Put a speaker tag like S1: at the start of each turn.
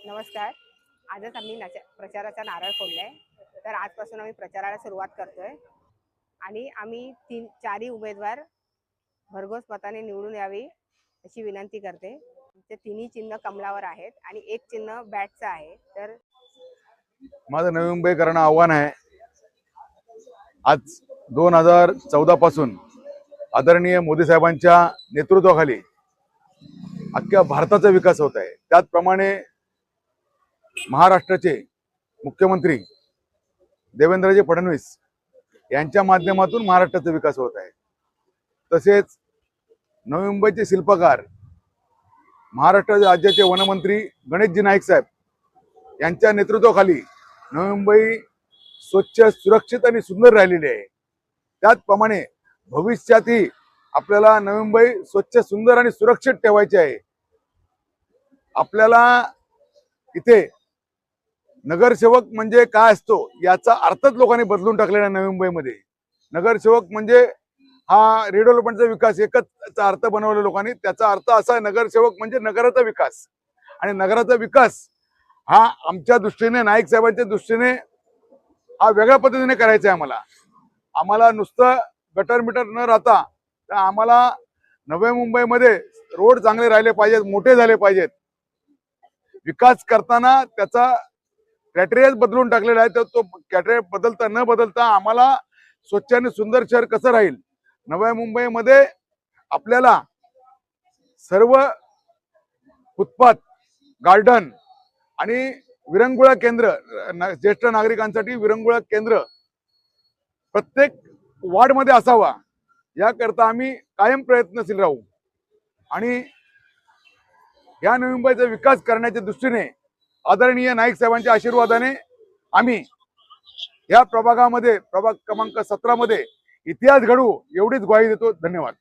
S1: नमस्कार. आजच आम्ही प्रचाराचा नारळ फोडलाय. तर आजपासून आम्ही प्रचाराला सुरुवात करतोय आणि आम्ही चारही उमेदवार भरघोस मताने निवडून यावी अशी विनंती करते. ते तिन्ही चिन्ह कमलावर आहेत आणि एक चिन्ह बॅटचं आहे. तर
S2: माझं नवी मुंबईकरांना आव्हान आहे. आज 2014 पासून आदरणीय मोदी साहेबांच्या नेतृत्वाखाली अख्ख्या भारताचा विकास होत आहे. त्याचप्रमाणे महाराष्ट्राचे मुख्यमंत्री देवेंद्रजी फडणवीस यांच्या माध्यमातून महाराष्ट्राचा विकास होत आहे. तसेच नवी मुंबईचे शिल्पकार महाराष्ट्र राज्याचे वनमंत्री गणेशजी नाईक साहेब यांच्या नेतृत्वाखाली नवी मुंबई स्वच्छ, सुरक्षित आणि सुंदर राहिलेली आहे. त्याचप्रमाणे भविष्यातही आपल्याला नवी मुंबई स्वच्छ, सुंदर आणि सुरक्षित ठेवायची आहे. आपल्याला इथे नगरसेवक म्हणजे काय असतो याचा अर्थच लोकांनी बदलून टाकलेला आहे. नवी मुंबईमध्ये नगरसेवक म्हणजे हा रेडेव्हलपमेंटचा विकास एकच अर्थ बनवला लोकांनी. त्याचा अर्थ असा आहे, नगरसेवक म्हणजे नगराचा विकास. आणि नगराचा विकास हा आमच्या दृष्टीने, नाईक साहेबांच्या दृष्टीने हा वेगळ्या पद्धतीने करायचा आहे. आम्हाला नुसतं गटर मिटर न राहता तर आम्हाला नवी मुंबईमध्ये रोड चांगले राहिले पाहिजेत, मोठे झाले पाहिजेत. विकास करताना त्याचा क्रायटेरिया बदलून टाकलेला आहे. तर तो क्रायटेरिया बदलता न बदलता आम्हाला स्वच्छ आणि सुंदर शहर कसं राहील. नव्या मुंबईमध्ये आपल्याला सर्व फुटपाथ, गार्डन आणि विरंगुळा केंद्र, ज्येष्ठ नागरिकांसाठी विरंगुळा केंद्र प्रत्येक वॉर्डमध्ये असावा, याकरता आम्ही कायम प्रयत्नशील राहू. आणि या नवी मुंबईचा विकास करण्याच्या दृष्टीने आदरणीय नाईक साहेबांच्या आशीर्वादाने आम्ही या प्रभागामध्ये, प्रभाग क्रमांक 17 मध्ये इतिहास घडवू एवढीच ग्वाही देतो. धन्यवाद.